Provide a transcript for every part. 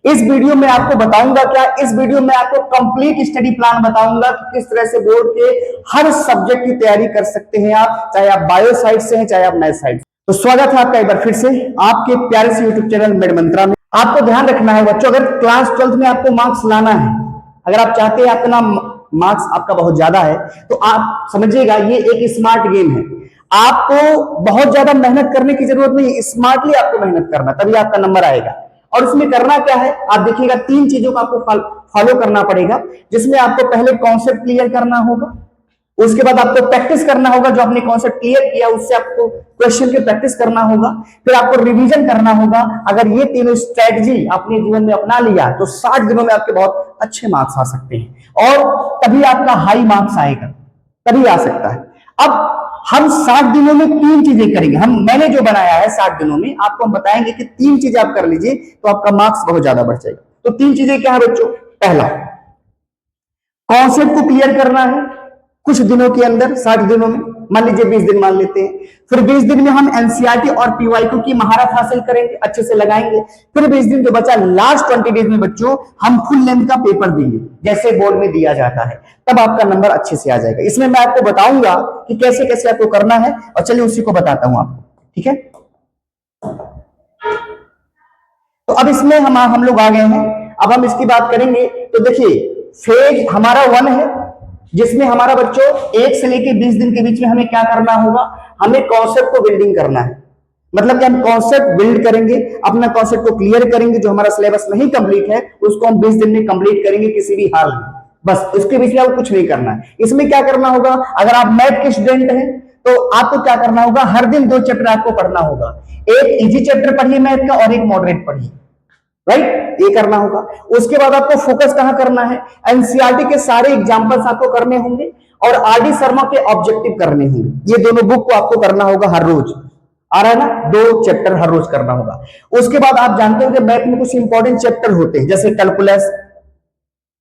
इस वीडियो में आपको बताऊंगा क्या, इस वीडियो में आपको कंप्लीट स्टडी प्लान बताऊंगा कि किस तरह से बोर्ड के हर सब्जेक्ट की तैयारी कर सकते हैं आप, चाहे आप बायो साइड से हैं चाहे आप मैथ साइड से। तो स्वागत है आपका एक बार फिर से आपके प्यारे से यूट्यूब चैनल मेड मंत्रा में। आपको ध्यान रखना है बच्चों, अगर क्लास 12 में आपको मार्क्स लाना है, अगर आप चाहते हैं अपना मार्क्स आपका बहुत ज्यादा है, तो आप समझिएगा ये एक स्मार्ट गेम है। आपको बहुत ज्यादा मेहनत करने की जरूरत नहीं है, स्मार्टली आपको मेहनत करना, तभी आपका नंबर आएगा। और उसमें करना क्या है आप देखिएगा, 3 चीजों को आपको फॉलो करना पड़ेगा, जिसमें आपको पहले कॉन्सेप्ट क्लियर करना होगा, उसके बाद आपको प्रैक्टिस करना होगा, जो आपने कॉन्सेप्ट क्लियर किया उससे आपको क्वेश्चन की प्रैक्टिस करना होगा, फिर आपको रिवीजन करना होगा। अगर ये तीनों स्ट्रेटजी अपने जीवन में अपना लिया तो 60 दिनों में आपके बहुत अच्छे मार्क्स आ सकते हैं, और तभी आपका हाई मार्क्स आएगा, तभी आ सकता है। अब हम 60 दिनों में 3 चीजें करेंगे, मैंने जो बनाया है 60 दिनों में आपको हम बताएंगे कि 3 चीजें आप कर लीजिए तो आपका मार्क्स बहुत ज्यादा बढ़ जाएगा। तो 3 चीजें क्या है बच्चों? पहला, कॉन्सेप्ट को क्लियर करना है कुछ दिनों के अंदर, 60 दिनों में, मान लीजिए 20 दिन मान लेते हैं। फिर 20 दिन में हम एनसीईआरटी और पीवाईक्यू की महारत हासिल करेंगे, अच्छे से लगाएंगे। फिर 20 दिन जो बचा, लास्ट 20 डेज में बच्चों हम फुल लेंथ का पेपर देंगे जैसे बोर्ड में दिया जाता है, तब आपका नंबर अच्छे से आ जाएगा। इसमें मैं आपको बताऊंगा कि कैसे कैसे आपको करना है, और चलिए उसी को बताता हूं आपको, ठीक है। तो अब इसमें हम लोग आ गए हैं, अब हम इसकी बात करेंगे। तो देखिए फेज हमारा 1 है, जिसमें हमारा बच्चों 1 से लेके 20 दिन के बीच में हमें क्या करना होगा, हमें कॉन्सेप्ट को बिल्डिंग करना है। मतलब कि हम कॉन्सेप्ट बिल्ड करेंगे, अपना कॉन्सेप्ट को क्लियर करेंगे, जो हमारा सिलेबस नहीं कंप्लीट है उसको हम 20 दिन में कंप्लीट करेंगे किसी भी हाल में, बस इसके बीच में आपको कुछ नहीं करना है। इसमें क्या करना होगा, अगर आप मैथ के स्टूडेंट हैं तो आपको क्या करना होगा, हर दिन 2 चैप्टर आपको पढ़ना होगा। एक इजी चैप्टर पढ़िए मैथ का और एक मॉडरेट पढ़िए, राइट, ये करना होगा। उसके बाद आपको फोकस कहां करना है, एनसीईआरटी के सारे एग्जांपल्स आपको करने होंगे और आरडी शर्मा के ऑब्जेक्टिव करने होंगे। ये दोनों बुक को आपको करना होगा हर रोज, आ रहा है ना, 2 चैप्टर हर रोज करना होगा। उसके बाद आप जानते हो कि मैथ में कुछ इंपॉर्टेंट चैप्टर होते हैं, जैसे कैलकुलस,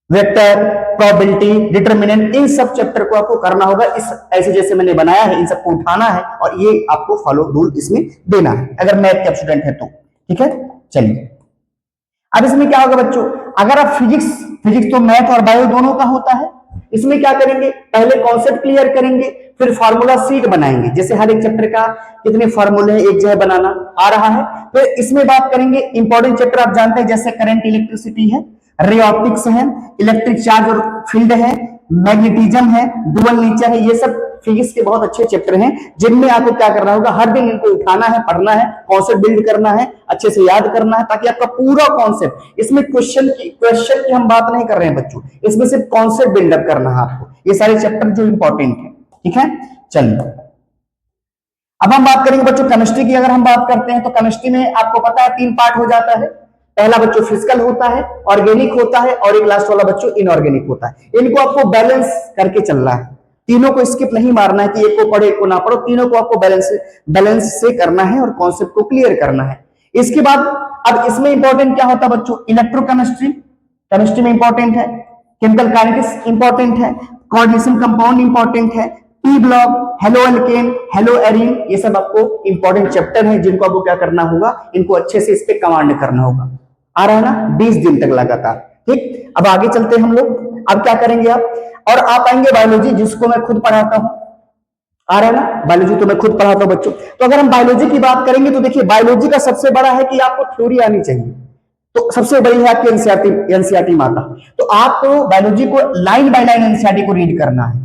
वेक्टर, प्रोबेबिलिटी, डिटरमिनेंट, इन सब चैप्टर को आपको करना होगा। इस ऐसे जैसे मैंने बनाया है, इन सबको उठाना है और ये आपको फॉलो रूल इसमें देना है, अगर मैथ के स्टूडेंट है तो, ठीक है। चलिए अब इसमें क्या होगा बच्चों, अगर आप फिजिक्स तो मैथ और बायो दोनों का होता है, इसमें क्या करेंगे, पहले कॉन्सेप्ट क्लियर करेंगे, फिर फार्मूला सीट बनाएंगे, जैसे हर एक चैप्टर का कितने फार्मूले हैं एक जो है बनाना आ रहा है। फिर इसमें बात करेंगे इंपॉर्टेंट चैप्टर आप जानते हैं, जैसे करंट इलेक्ट्रिसिटी है, रे ऑप्टिक्स है, इलेक्ट्रिक चार्ज और फील्ड है, मैग्नेटिज्म है, डुअल नेचर है। ये सब फिजिक्स के बहुत अच्छे चैप्टर हैं, जिनमें आपको क्या करना होगा, हर दिन इनको उठाना है, पढ़ना है, कॉन्सेप्ट बिल्ड करना है, अच्छे से याद करना है, ताकि आपका पूरा कॉन्सेप्ट, इसमें क्वेश्चन की हम बात नहीं कर रहे हैं बच्चों, इसमें सिर्फ कॉन्सेप्ट बिल्डअप करना है आपको, ये सारे चैप्टर जो इंपॉर्टेंट है, ठीक है। चलिए अब हम बात करेंगे बच्चों केमिस्ट्री की। अगर हम बात करते हैं तो केमिस्ट्री में आपको पता है 3 पार्ट हो जाता है। पहला बच्चों फिजिकल होता है, ऑर्गेनिक होता है, और एक लास्ट वाला बच्चों इनऑर्गेनिक होता है। इनको आपको बैलेंस करके चलना है, तीनों को स्किप नहीं मारना है कि एक को पढ़ो एक को ना पढ़ो, तीनों को आपको बैलेंस से करना है और कॉन्सेप्ट को क्लियर करना है। इसके बाद अब इसमें इंपॉर्टेंट क्या होता है बच्चों, इलेक्ट्रोकेमिस्ट्री, केमिस्ट्री में इंपॉर्टेंट है, केमिकल काइनेटिक्स इंपॉर्टेंट है, कोऑर्डिनेशन कंपाउंड इंपॉर्टेंट है, P block, halo alkane, hello arene, ये सब आपको इंपॉर्टेंट चैप्टर हैं, जिनको आपको क्या करना होगा, इनको अच्छे से इस पे कमांड करना होगा। आ रहा है ना, 20 दिन तक लगातार, ठीक। अब आगे चलते हैं हम लोग, अब क्या करेंगे आप, और आप आएंगे बायोलॉजी, जिसको मैं खुद पढ़ाता हूं, आ रहा है ना, बायोलॉजी तो मैं खुद पढ़ाता हूं बच्चों। तो अगर हम बायोलॉजी की बात करेंगे तो देखिए बायोलॉजी का सबसे बड़ा है कि आपको थ्योरी आनी चाहिए, तो सबसे बड़ी है आपकी एनसीईआरटी माता। तो आपको बायोलॉजी को लाइन बाय लाइन एनसीईआरटी को रीड करना है,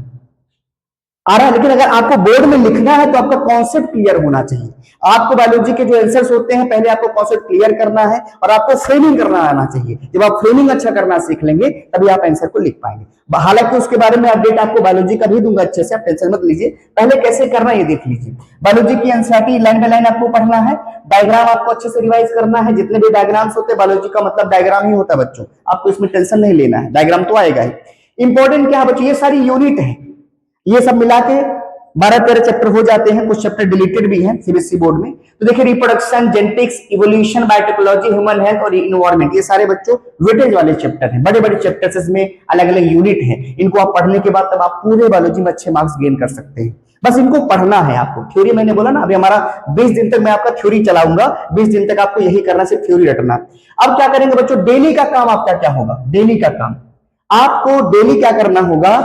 आ रहा है। लेकिन अगर आपको बोर्ड में लिखना है तो आपका कॉन्सेप्ट क्लियर होना चाहिए। आपको बायोलॉजी के जो आंसर्स होते हैं पहले आपको कॉन्सेप्ट क्लियर करना है और आपको फ्रेमिंग करना आना चाहिए। जब आप फ्रेमिंग अच्छा करना सीख लेंगे तभी आप आंसर को लिख पाएंगे। हालांकि उसके बारे में अपडेट आपको बायोलॉजी का भी दूंगा अच्छे से, आप टेंशन मत लीजिए, पहले कैसे करना ये देख लीजिए। बायोलॉजी की एनसीईआरटी लाइन बाय लाइन आपको पढ़ना है, डायग्राम आपको अच्छे से रिवाइज करना है। जितने भी डायग्राम्स होते हैं बायोलॉजी का मतलब डायग्राम ही होता है बच्चों, आपको इसमें टेंशन नहीं लेना है, डायग्राम तो आएगा ही। इंपॉर्टेंट क्या है बच्चों, ये सारी यूनिट है, ये सब मिला के 12-13 चैप्टर हो जाते हैं, कुछ चैप्टर डिलीटेड भी हैं सीबीएसई बोर्ड में। तो देखिए reproduction, genetics, evolution, biotechnology, human health और इन्वायरमेंट, ये सारे बच्चों वेटेज वाले चैप्टर हैं, बड़े बड़े चैप्टर्स, इसमें अलग अलग यूनिट हैं। इनको आप पढ़ने के बाद तब आप पूरे बायोलॉजी में अच्छे मार्क्स गेन कर सकते हैं। बस इनको पढ़ना है आपको। थ्योरी मैंने बोला ना, अभी हमारा 20 दिन तक मैं आपका थ्योरी चलाऊंगा, 20 दिन तक आपको यही करना, सिर्फ थ्योरी रटना। अब क्या करेंगे बच्चों, डेली का काम आपका क्या होगा, डेली का काम आपको डेली क्या करना होगा,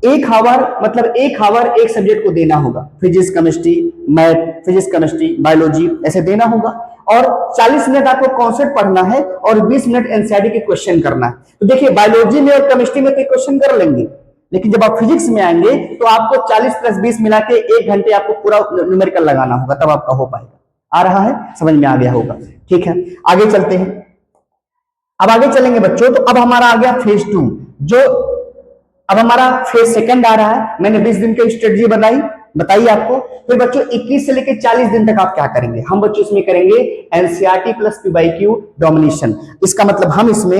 1 आवर मतलब 1 आवर एक सब्जेक्ट को देना होगा, physics chemistry math, physics chemistry biology ऐसे देना होगा, और 40 मिनट आपको कॉन्सेप्ट पढ़ना है और 20 मिनट एनसीईआरटी के क्वेश्चन करना है। तो देखिए बायोलॉजी में और केमिस्ट्री में क्वेश्चन कर लेंगे, लेकिन जब आप फिजिक्स में आएंगे तो आपको 40 + 20 मिला के 1 घंटे आपको पूरा न्यूमेरिकल लगाना होगा, तब आपका हो पाएगा। आ रहा है, समझ में आ गया होगा, ठीक है। आगे चलते हैं, अब आगे चलेंगे बच्चों, तो अब हमारा आ गया फेज 2, जो अब हमारा फेज सेकंड आ रहा है। मैंने 20 दिन की स्ट्रेटजी बताई आपको। फिर बच्चों 21 से लेकर 40 दिन तक आप क्या करेंगे, हम बच्चों इसमें करेंगे एनसीईआरटी प्लस पीवाईक्यू डोमिनेशन। इसका मतलब हम इसमें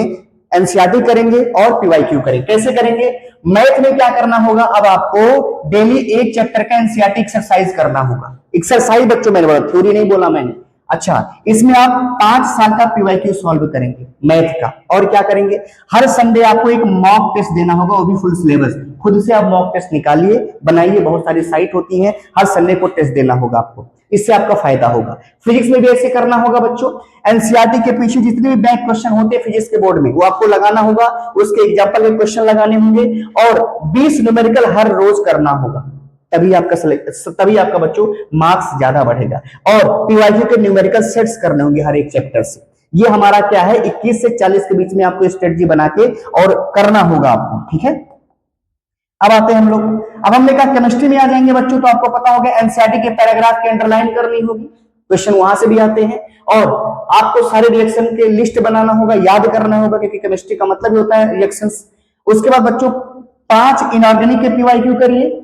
एनसीईआरटी करेंगे और पीवाईक्यू करेंगे। कैसे करेंगे, मैथ में क्या करना होगा, अब आपको डेली एक चैप्टर का एनसीईआरटी एक्सरसाइज करना होगा। एक्सरसाइज बच्चों मैंने बोला, थ्योरी नहीं बोला मैंने। अच्छा, इसमें आप 5 साल का पीवाईक्यू सॉल्व करेंगे मैथ का, और क्या करेंगे, हर संडे आपको एक मॉक टेस्ट देना होगा, वो भी फुल सिलेबस। खुद से आप मॉक टेस्ट निकालिए, बनाइए, बहुत सारी साइट होती हैं, हर संडे को टेस्ट देना होगा आपको, इससे आपका फायदा होगा। फिजिक्स में भी ऐसे करना होगा बच्चों, एनसीईआरटी के पीछे जितने भी बैक क्वेश्चन होते हैं फिजिक्स के बोर्ड में, वो आपको लगाना होगा, उसके एग्जाम्पल के क्वेश्चन लगाने होंगे, और 20 न्यूमेरिकल हर रोज करना होगा, तभी आपका बच्चों मार्क्स ज्यादा बढ़ेगा। और पीवाईक्यू के न्यूमेरिकल सेट्स करने होंगे हर एक चैप्टर से। ये हमारा क्या है, 21 से 40 के बीच में आपको स्ट्रेटजी बना के और करना होगा आपको, ठीक है। अब आते हैं हम लोग, अब हमने कहा केमिस्ट्री में आ जाएंगे बच्चों, तो आपको पता होगा एनसीईआरटी के पैराग्राफ की अंडरलाइन करनी होगी, क्वेश्चन वहां से भी आते हैं, और आपको सारे रिएक्शन के लिस्ट बनाना होगा, याद करना होगा, क्योंकि केमिस्ट्री का मतलब ही होता है रिएक्शंस। उसके बाद बच्चों 5 इनऑर्गेनिक के पीवाईक्यू करिए,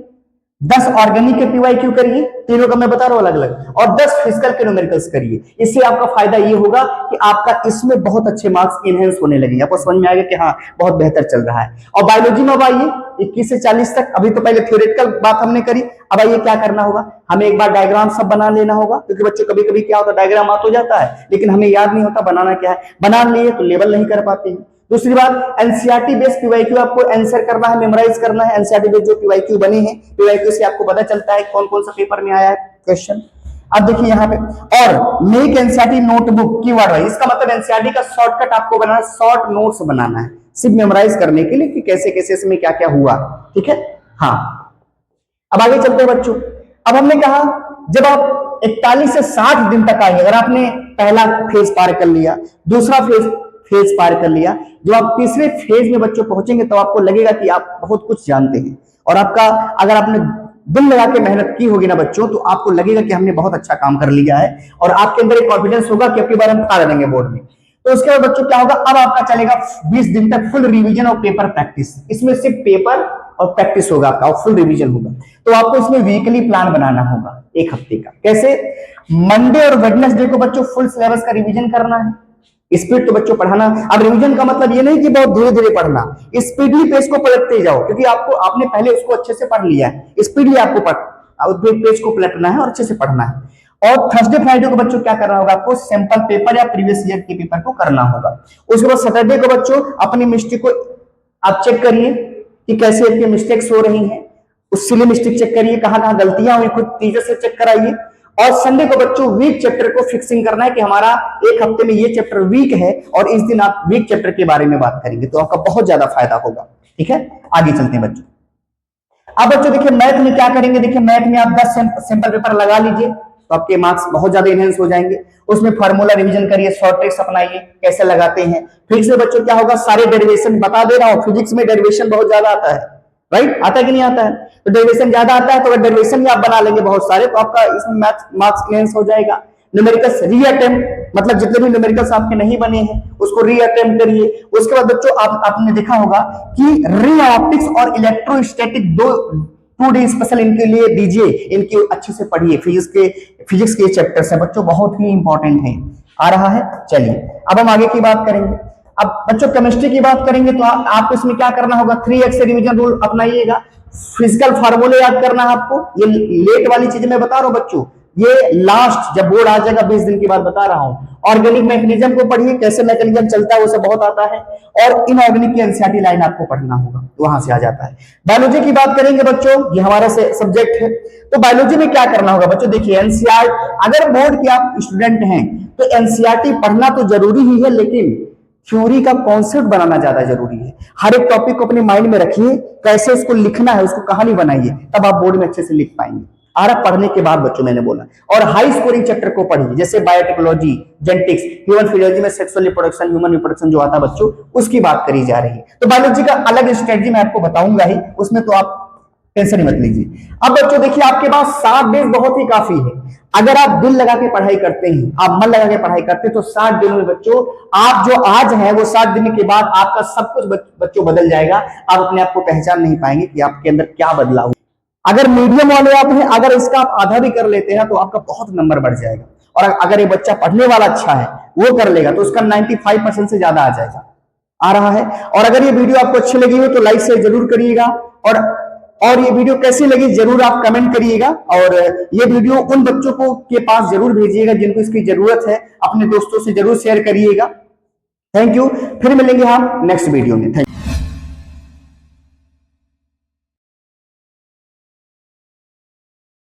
10 ऑर्गेनिक के पीवाईक्यू करिए, तीनों का मैं बता रहा हूं अलग अलग, और 10 फिजिकल के न्यूमेरिकल्स करिए। इससे आपका फायदा ये होगा कि आपका इसमें बहुत अच्छे मार्क्स इनहेंस होने लगेंगे, आपको समझ में आएगा कि हाँ बहुत बेहतर चल रहा है। और बायोलॉजी में अब आइए 21 से 40 तक, अभी तो पहले थ्योरेटिकल बात हमने करी, अब आइए क्या करना होगा, हमें एक बार डायग्राम सब बना लेना होगा, क्योंकि बच्चों कभी कभी क्या होता है डायग्राम आ तो जाता है, लेकिन हमें याद नहीं होता बनाना क्या है, बना लिए तो लेवल नहीं कर पाते हैं। दूसरी बात, एनसीईआरटी बेस्ड पीवाईक्यू आपको आंसर करना है, मेमोराइज करना है। एनसीईआरटी बेस्ड जो पीवाईक्यू बने हैं, पीवाईक्यू से आपको पता चलता है कौन कौन सा पेपर में आया है क्वेश्चन। अब देखिए यहाँ पे, और make NCERT notebook keyword wise, इसका मतलब एनसीईआरटी का शॉर्टकट आपको बनाना है, शॉर्ट नोट्स बनाना है सिर्फ मेमोराइज करने के लिए कि कैसे कैसे इसमें क्या क्या हुआ, ठीक है। हाँ, अब आगे चलते हैं बच्चों। अब हमने कहा जब आप 41 से 60 दिन तक आएंगे, अगर आपने पहला फेज पार कर लिया, दूसरा फेज पार कर लिया, जब आप तीसरे फेज में बच्चों पहुंचेंगे तो आपको लगेगा कि आप बहुत कुछ जानते हैं, और आपका अगर आपने दिल लगा के मेहनत की होगी ना बच्चों, तो आपको लगेगा कि हमने बहुत अच्छा काम कर लिया है, और आपके अंदर एक कॉन्फिडेंस होगा कि आपके बारे हम बता देंगे बोर्ड में। तो उसके बाद बच्चों क्या होगा, अब आपका चलेगा 20 दिन तक फुल रिवीजन और पेपर प्रैक्टिस। इसमें सिर्फ पेपर और प्रैक्टिस होगा आपका, और फुल रिवीजन होगा। तो आपको इसमें वीकली प्लान बनाना होगा 1 हफ्ते का। कैसे, मंडे और वेडनेसडे को बच्चों फुल सिलेबस का रिवीजन करना है। स्पीड तो बच्चों पढ़ाना, अब रिवीजन का मतलब ये नहीं कि बहुत धीरे धीरे पढ़ना, स्पीडली पेज को पलटते जाओ, क्योंकि आपने पहले उसको अच्छे से पढ़ लिया है, स्पीडली आपको पेज को पलटना है और अच्छे से पढ़ना है। और थर्सडे फ्राइडे को बच्चों क्या करना होगा, आपको सैंपल पेपर या प्रीवियस ईयर के पेपर को करना होगा। उसके बाद सैटरडे को बच्चों अपनी मिस्टेक को आप चेक करिए कि कैसे आपकी मिस्टेक्स हो रही हैं, उससे मिस्टेक चेक करिए, कहां कहां गलतियां हुई, खुद टीचर से चेक कराइए। और संडे को बच्चों वीक चैप्टर को फिक्सिंग करना है कि हमारा 1 हफ्ते में ये चैप्टर वीक है, और इस दिन आप वीक चैप्टर के बारे में बात करेंगे, तो आपका बहुत ज्यादा फायदा होगा, ठीक है। आगे चलते हैं बच्चों। अब बच्चों देखिए मैथ में क्या करेंगे, देखिए मैथ में आप 10 सैंपल पेपर लगा लीजिए, तो आपके मार्क्स बहुत ज्यादा इनहेंस हो जाएंगे। उसमें फार्मूला रिवीजन करिए, शॉर्ट ट्रिक्स अपनाइए, कैसे लगाते हैं। फिजिक्स में बच्चों क्या होगा, सारे डेरिवेशन बता दे रहा हूं, फिजिक्स में डेरिवेशन बहुत ज्यादा आता है, राइट, आता है कि नहीं आता है, तो डेरिवेशन ज्यादा आता है, तो अगर डेरिवेशन भी आप बना लेंगे बहुत सारे, तो आपका इसमें मार्क्स क्लियरेंस हो जाएगा। न्यूमेरिकल्स रीअटेम्प्ट, मतलब जितने भी न्यूमेरिकल्स आपके नहीं बने हैं उसको रीअटेम्प्ट करिए। उसके बाद बच्चों आपने देखा होगा कि रे ऑप्टिक्स और इलेक्ट्रोस्टैटिक 2 डे स्पेशल इनके लिए दीजिए, इनकी अच्छे से पढ़िए। फिजिक्स के चैप्टर्स है बच्चों, बहुत ही इंपॉर्टेंट है। आ रहा है, चलिए अब हम आगे की बात करेंगे। अब बच्चों केमिस्ट्री की बात करेंगे, तो आपको इसमें क्या करना होगा, 3x से रिवीजन रूल अपनाइएगा, फिजिकल फार्मूले याद करना है आपको। ये लेट वाली चीज मैं बता रहा हूं बच्चों, ये लास्ट जब बोर्ड आ जाएगा 20 दिन के बाद बता रहा हूं। ऑर्गेनिक मैकेनिज्म को पढ़िए, कैसे मैकेनिज्म चलता है वो सब बहुत आता है। और इनऑर्गेनिक की एनसीईआरटी लाइन आपको पढ़ना होगा, तो वहां से आ जाता है। बायोलॉजी की बात करेंगे बच्चों, ये हमारा सब्जेक्ट है। तो बायोलॉजी में क्या करना होगा बच्चों, देखिए एनसीईआर, अगर बोर्ड के आप स्टूडेंट हैं तो एनसीईआरटी पढ़ना तो जरूरी ही है, लेकिन थ्योरी का कॉन्सेप्ट बनाना ज्यादा जरूरी है। हर एक टॉपिक को अपने माइंड में रखिए, कैसे उसको लिखना है, उसको कहानी बनाइए, तब आप बोर्ड में अच्छे से लिख पाएंगे। आरएफ पढ़ने के बाद बच्चों मैंने बोला, और हाई स्कोरिंग चैप्टर को पढ़िए, जैसे बायोटेक्नोलॉजी, जेनेटिक्स, ह्यूमन फिजियोलॉजी में सेक्सुअल रिप्रोडक्शन, ह्यूमन रिप्रोडक्शन जो आता है बच्चों, उसकी बात करी जा रही है। तो बायोलॉजी का अलग स्ट्रेटजी मैं आपको बताऊंगा ही, उसमें तो आप टेंशन ही मत लीजिए। अब बच्चों देखिए, आपके पास 7 डेज बहुत ही काफी है। अगर आप दिल लगा के पढ़ाई करते हैं, आप मन लगा के पढ़ाई करते हैं, तो 7 दिनों में बच्चों, आप जो आज है वो 7 दिन के बाद आपका सब कुछ बच्चों बदल जाएगा। आप अपने आप को पहचान नहीं पाएंगे कि आपके अंदर क्या बदलाव। अगर मीडियम वाले आप हैं, अगर इसका आप आधा भी कर लेते हैं तो आपका बहुत नंबर बढ़ जाएगा। और अगर ये बच्चा पढ़ने वाला अच्छा है, वो कर लेगा, तो उसका 95% से ज्यादा आ जाएगा, आ रहा है। और अगर ये वीडियो आपको अच्छी लगी हो तो लाइक शेयर जरूर करिएगा, और ये वीडियो कैसी लगी जरूर आप कमेंट करिएगा। और ये वीडियो उन बच्चों को के पास जरूर भेजिएगा जिनको इसकी जरूरत है, अपने दोस्तों से जरूर शेयर करिएगा। थैंक यू, फिर मिलेंगे हम नेक्स्ट वीडियो में। Thank you.